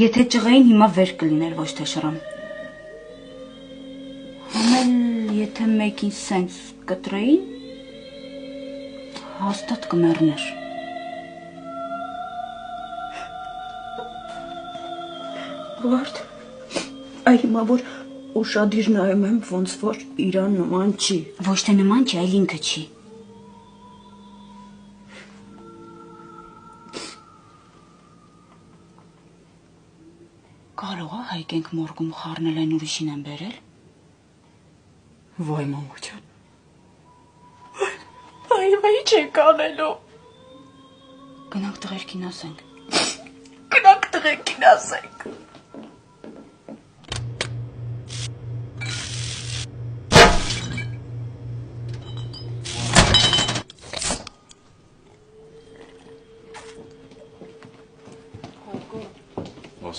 Եթե ճղեին հիմա վեր կլիներ ոչ թե շրամ։ Համել եթե մեկին սենց կտրեին, հաստատ կմեռներ։ Վարդ, այ հիմա որ ուշադիր նայում եմ, ոնց որ իրան նման չի։ Ոչ թե նման չի, այլ ինքը չի։ Կարող է հայկենք մորգում խառնել այն ուրիշին են բերել։ Վայ մամուջան։ Այ չեք անելու։ Գնանք տղերքին ասենք։ Գնանք տղերքին ասենք։